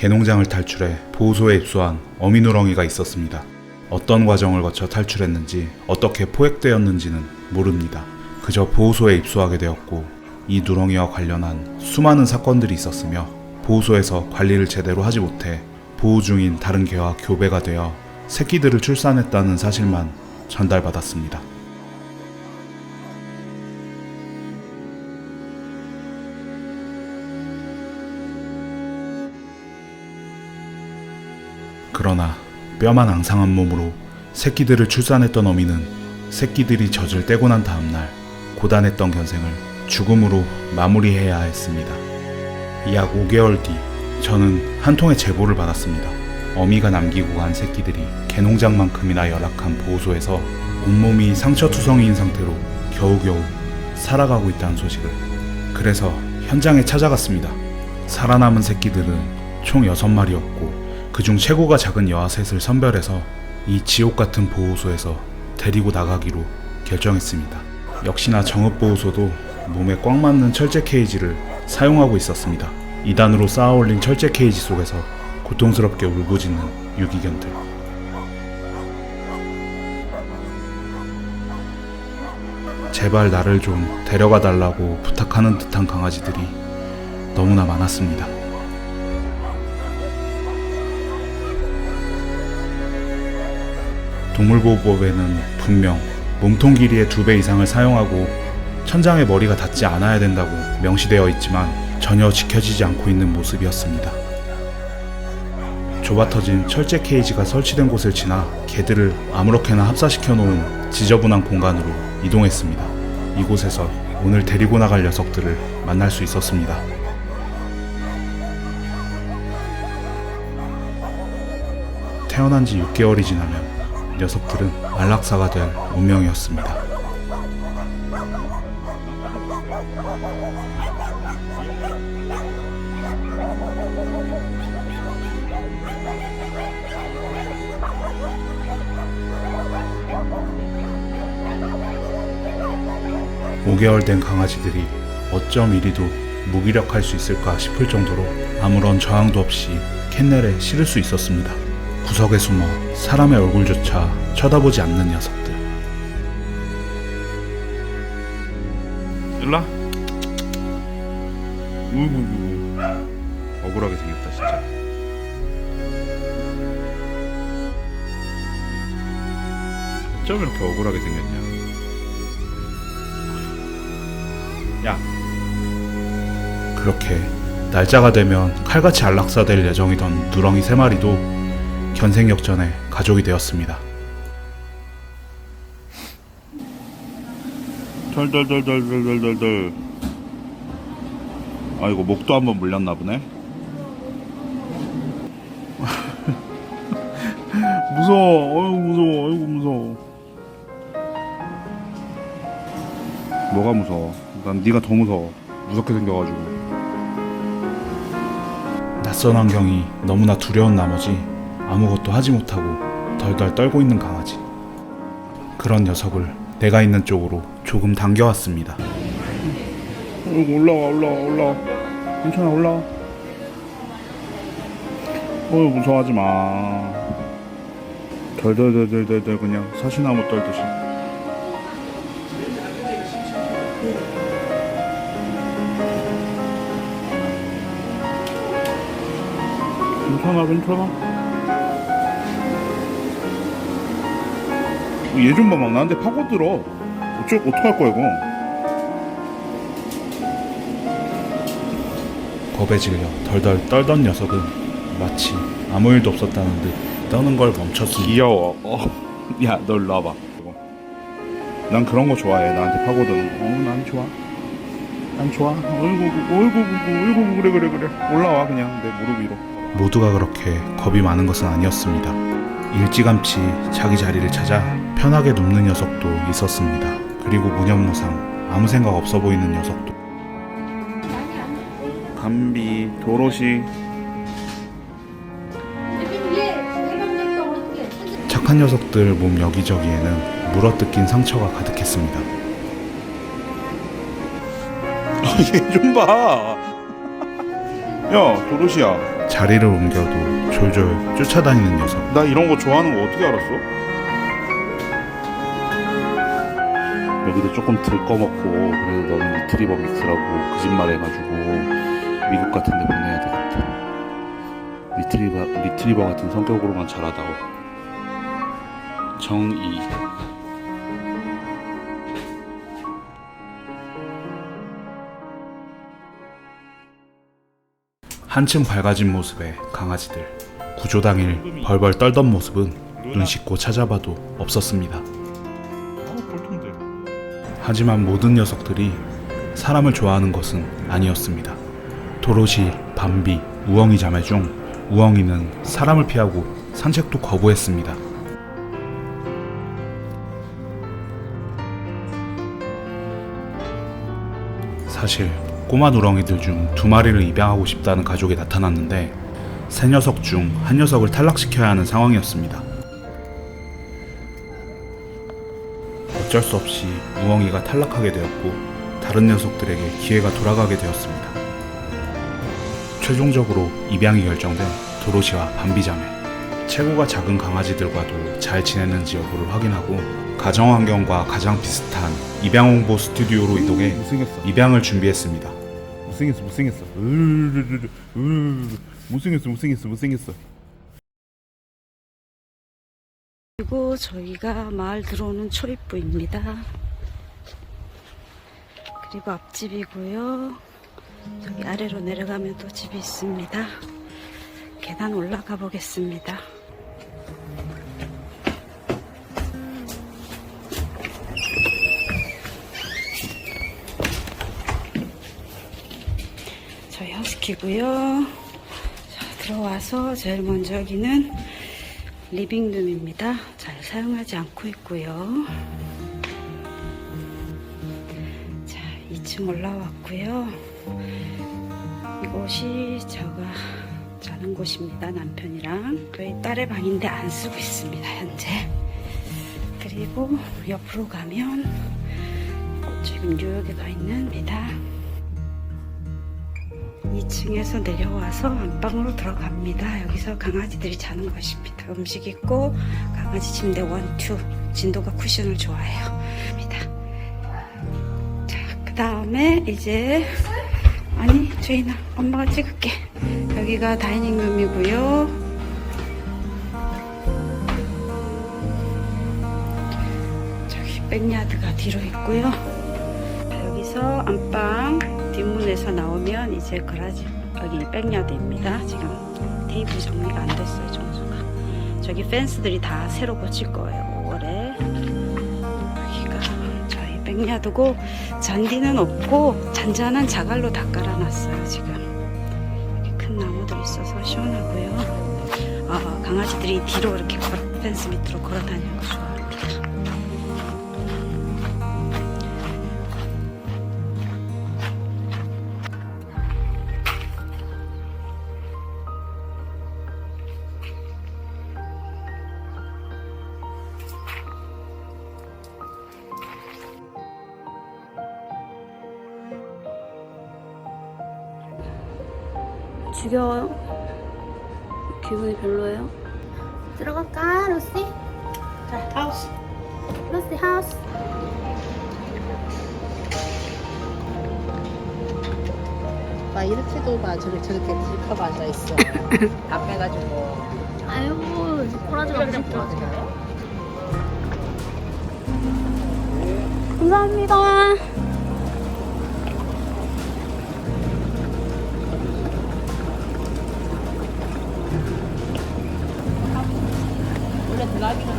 개농장을 탈출해 보호소에 입소한 어미누렁이가 있었습니다. 어떤 과정을 거쳐 탈출했는지 어떻게 포획되었는지는 모릅니다. 그저 보호소에 입소하게 되었고 이 누렁이와 관련한 수많은 사건들이 있었으며 보호소에서 관리를 제대로 하지 못해 보호 중인 다른 개와 교배가 되어 새끼들을 출산했다는 사실만 전달받았습니다. 그러나 뼈만 앙상한 몸으로 새끼들을 출산했던 어미는 새끼들이 젖을 떼고 난 다음날 고단했던 견생을 죽음으로 마무리해야 했습니다. 약 5개월 뒤 저는 한 통의 제보를 받았습니다. 어미가 남기고 간 새끼들이 개농장만큼이나 열악한 보호소에서 온몸이 상처투성이인 상태로 겨우겨우 살아가고 있다는 소식을. 그래서 현장에 찾아갔습니다. 살아남은 새끼들은 총 6마리였고 그중 최고가 작은 여아셋을 선별해서 이 지옥같은 보호소에서 데리고 나가기로 결정했습니다. 역시나 정읍보호소도 몸에 꽉 맞는 철제 케이지를 사용하고 있었습니다. 2단으로 쌓아올린 철제 케이지 속에서 고통스럽게 울부짖는 유기견들. 제발 나를 좀 데려가 달라고 부탁하는 듯한 강아지들이 너무나 많았습니다. 동물보호법에는 분명 몸통 길이의 2배 이상을 사용하고 천장에 머리가 닿지 않아야 된다고 명시되어 있지만 전혀 지켜지지 않고 있는 모습이었습니다. 좁아터진 철제 케이지가 설치된 곳을 지나 개들을 아무렇게나 합사시켜 놓은 지저분한 공간으로 이동했습니다. 이곳에서 오늘 데리고 나갈 녀석들을 만날 수 있었습니다. 태어난 지 6개월이 지나면 녀석들은 안락사가 될 운명이었습니다. (5개월) 된 강아지들이 어쩜 이리도 무기력할 수 있을까 싶을 정도로 아무런 저항도 없이 캔넬에 실을 수 있었습니다. 구석에 숨어 사람의 얼굴조차 쳐다보지 않는 녀석들. 일라? 우구구. 억울하게 생겼다 진짜. 어쩜 이렇게 억울하게 생겼냐. 야. 그렇게 날짜가 되면 칼같이 안락사될 예정이던 누렁이 3마리도 견생역전에 가족이 되었습니다. 덜덜덜덜덜덜덜. 아이고 목도 한번 물렸나 보네. 무서워. 어이구 무서워. 어이구 무서워. 뭐가 무서워? 난 네가 더 무서워. 무섭게 생겨가지고. 낯선 환경이 너무나 두려운 나머지 아무것도 하지 못하고 덜덜 떨고 있는 강아지. 그런 녀석을 내가 있는 쪽으로 조금 당겨왔습니다. 올라와. 괜찮아, 올라와. 무서워하지 마. 덜덜덜덜덜 그냥 사시나무 떨듯이. 괜찮아. 얘 좀 봐, 막 나한테 파고들어. 어떡할 거야, 이거. 겁에 질려 덜덜 떨던 녀석은 마치 아무 일도 없었다는 듯 떠는 걸 멈췄습니다. 귀여워. 야, 너 일로 와봐. 난 그런 거 좋아해. 나한테 파고드는 거. 난 좋아. 어이구, 그래. 올라와, 그냥 내 무릎 위로. 모두가 그렇게 겁이 많은 것은 아니었습니다. 일찌감치 자기 자리를 찾아 편하게 눕는 녀석도 있었습니다. 그리고 무념무상 아무 생각 없어 보이는 녀석도. 감비, 도로시. 착한 녀석들 몸 여기저기에는 물어뜯긴 상처가 가득했습니다. 얘 좀 봐. 야, 도로시야. 자리를 옮겨도 졸졸 쫓아다니는 녀석. 나 이런 거 좋아하는 거 어떻게 알았어? 여기도 조금 들꺼먹고 그래도 너는 리트리버 믹스라고 거짓말 해가지고 미국 같은 데 보내야 되겠다. 리트리버 같은 성격으로만 자라다오. 정의. 한층 밝아진 모습의 강아지들. 구조 당일 벌벌 떨던 모습은 눈 씻고 찾아봐도 없었습니다. 하지만 모든 녀석들이 사람을 좋아하는 것은 아니었습니다. 도로시, 밤비, 우엉이 자매 중 우엉이는 사람을 피하고 산책도 거부했습니다. 사실 꼬마 누렁이들 중 2마리를 입양하고 싶다는 가족이 나타났는데 세 녀석 중 한 녀석을 탈락시켜야 하는 상황이었습니다. 어쩔 수 없이 우엉이가 탈락하게 되었고 다른 녀석들에게 기회가 돌아가게 되었습니다. 최종적으로 입양이 결정된 도로시와 밤비자매. 체구가 작은 강아지들과도 잘 지내는지 여부를 확인하고 가정환경과 가장 비슷한 입양 홍보 스튜디오로 이동해 입양을 준비했습니다. 못생겼어. 그리고 저희가 마을 들어오는 초입부입니다. 그리고 앞집이고요. 저기 아래로 내려가면 또 집이 있습니다. 계단 올라가 보겠습니다. 저희 허스키고요. 자, 들어와서 제일 먼저 여기는 리빙룸입니다. 잘 사용하지 않고 있고요. 자, 2층 올라왔고요. 이곳이 제가 자는 곳입니다. 남편이랑 저희 딸의 방인데 안 쓰고 있습니다. 현재. 그리고 옆으로 가면 지금 뉴욕에 가 있는입니다. 2층에서 내려와서 안방으로 들어갑니다. 여기서 강아지들이 자는 것입니다. 음식 있고 강아지 침대 1, 2 진도가 쿠션을 좋아해요. 자, 그 다음에 이제 아니 주인아 엄마가 찍을게. 여기가 다이닝룸이고요. 저기 백야드가 뒤로 있고요. 자, 여기서 안방 뒷문에서 나오면 이제 거라지 여기 백야드입니다. 지금 테이블 정리가 안 됐어요. 청소가. 저기 펜스들이 다 새로 고칠 거예요. 5월에. 여기가 저희 백야드고 잔디는 없고 잔잔한 자갈로 다 깔아놨어요. 지금 여기 큰 나무들이 있어서 시원하고요. 강아지들이 뒤로 이렇게 펜스 밑으로 걸어다니는 거 좋아합니다. 지겨워요? 기분이 별로예요? 들어갈까, 루시? 자, 하우스. 루시 하우스. 막 이렇게도 봐 저렇게 들켜봐 앉아 있어. 다 빼가지고. 아유, 꼬라지 가고 싶다. 감사합니다. 원래 드라이브는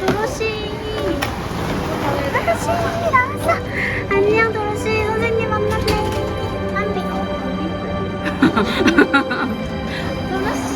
도로시. 아가씨, 나왔어. 안녕, 도로시. 선생님 만났네. 안돼. 도로시.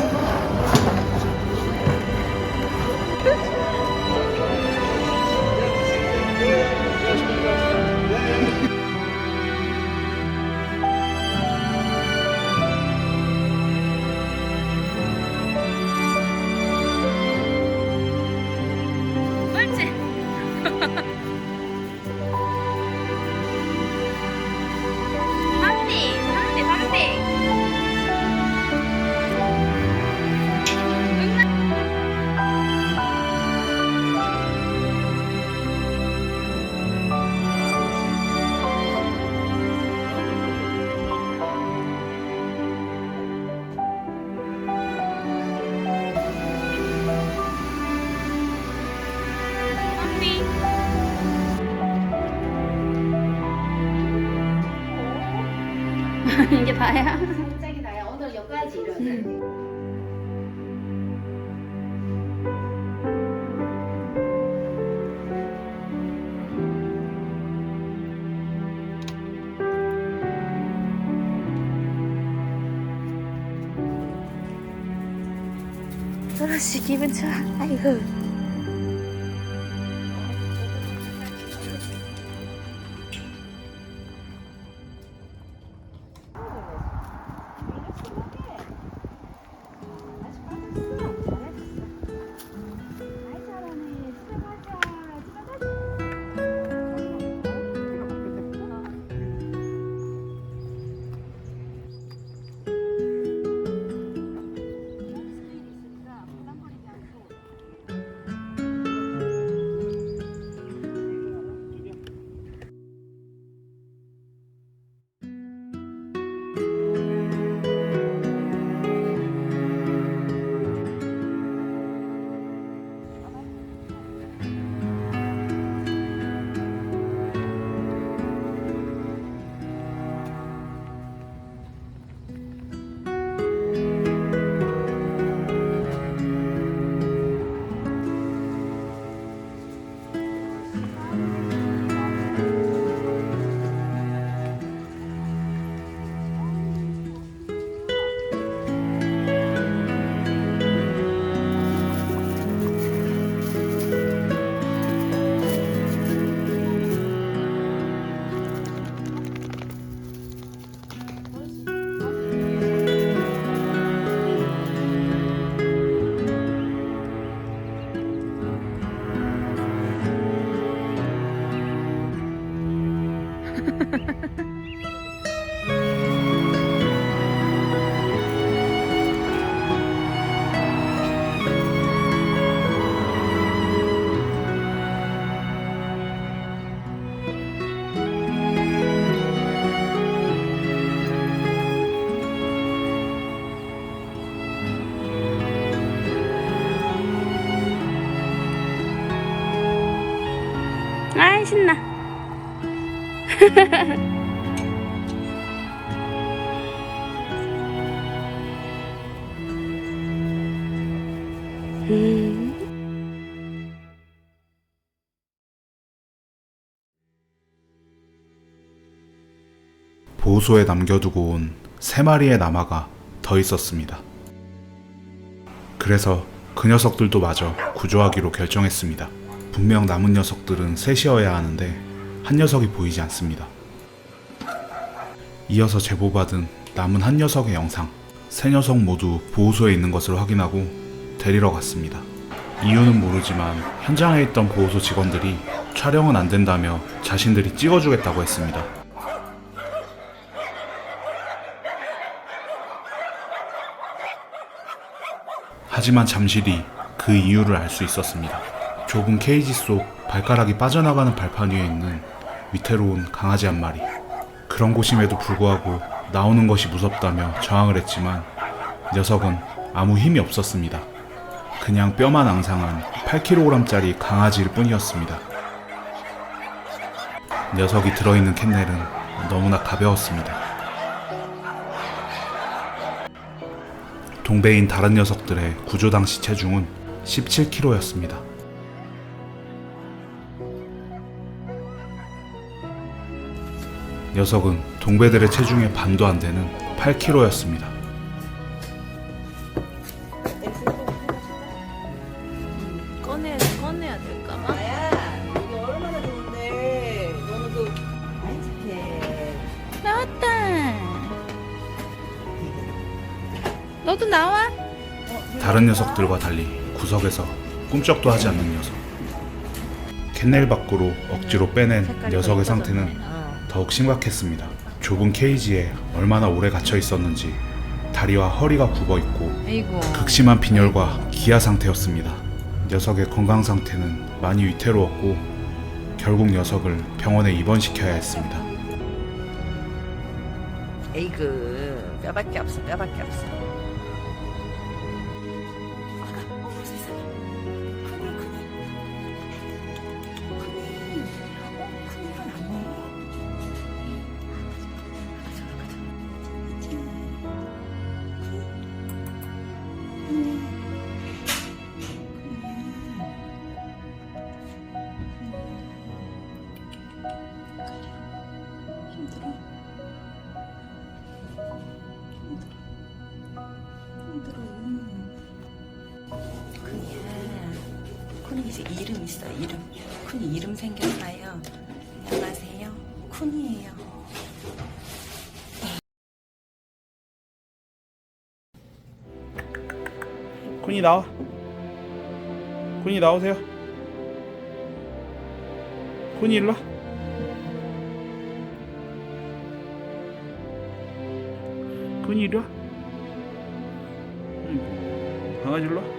이게 다야? 살짝이 나야. 오늘 여기까지 이러네. 도로시 기분 좋아. 아이고. 아이 신나. 보호소에 남겨두고 온 3마리의 나마가 더 있었습니다. 그래서 그 녀석들도 마저 구조하기로 결정했습니다. 분명 남은 녀석들은 셋이어야 하는데 한 녀석이 보이지 않습니다. 이어서 제보받은 남은 한 녀석의 영상, 3녀석 모두 보호소에 있는 것을 확인하고 데리러 갔습니다. 이유는 모르지만 현장에 있던 보호소 직원들이 촬영은 안 된다며 자신들이 찍어주겠다고 했습니다. 하지만 잠시 뒤 그 이유를 알 수 있었습니다. 좁은 케이지 속 발가락이 빠져나가는 발판 위에 있는 위태로운 강아지 한 마리. 그런 곳임에도 불구하고 나오는 것이 무섭다며 저항을 했지만 녀석은 아무 힘이 없었습니다. 그냥 뼈만 앙상한 8kg짜리 강아지일 뿐이었습니다. 녀석이 들어있는 캔넬은 너무나 가벼웠습니다. 동배인 다른 녀석들의 구조 당시 체중은 17kg였습니다. 녀석은 동배들의 체중의 반도 안 되는 8kg였습니다. 꺼내야 될까봐? 나야, 이게 얼마나 좋은데. 너는 또 많이 착해. 나왔다. 너도 나와? 다른 녀석들과 달리 구석에서 꿈쩍도 하지 않는 녀석. 캔넬 밖으로 억지로 빼낸 녀석의 상태는 더욱 심각했습니다. 좁은 케이지에 얼마나 오래 갇혀 있었는지 다리와 허리가 굽어 있고 아이고. 극심한 빈혈과 기아 상태였습니다. 녀석의 건강 상태는 많이 위태로웠고 결국 녀석을 병원에 입원시켜야 했습니다. 에이그, 뼈밖에 없어, 뼈밖에 없어. 이제 이름 있어요. 이름. 쿤이 이름 생겼어요. 안녕하세요. 쿤이에요. 쿤이 나와. 쿤이 나오세요. 쿤이 일로 와. 쿤이 이리 와. 아이고, 강아지 일로 와.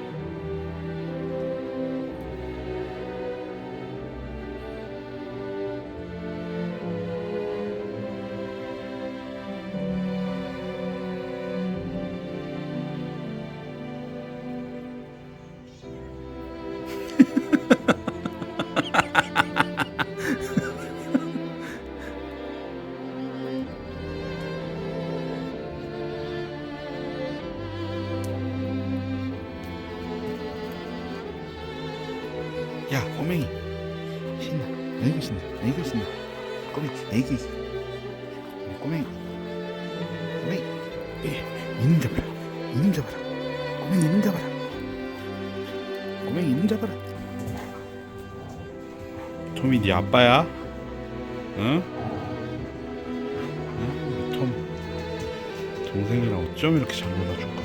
야, 꼬맹이 신나. 아이고 신나. 아이고 신나. 꼬맹이, 애기. 꼬맹이, 꼬맹이. 이놈 잡아라. 이놈 잡아라. 꼬맹이 이놈 잡아라. 꼬맹이 이놈 잡아라. 톰이 네 아빠야? 응? 응? 톰 동생이랑 어쩜 이렇게 잘 놀아줄까?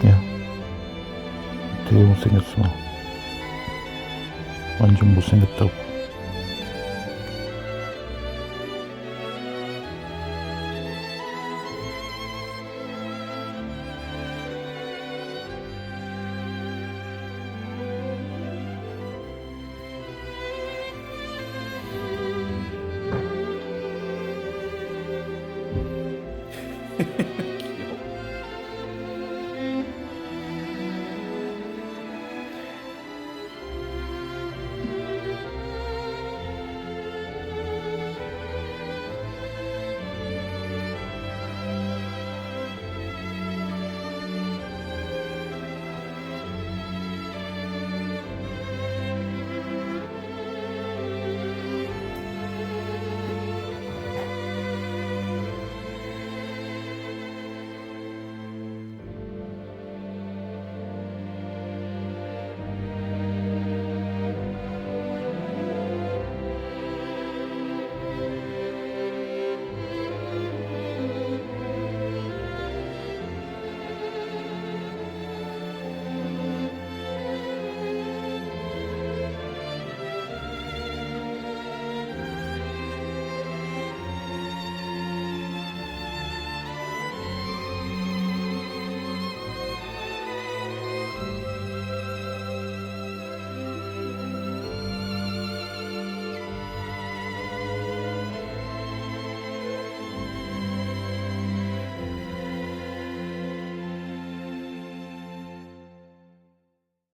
야, 되게 못생겼어. 완전 못생겼다고.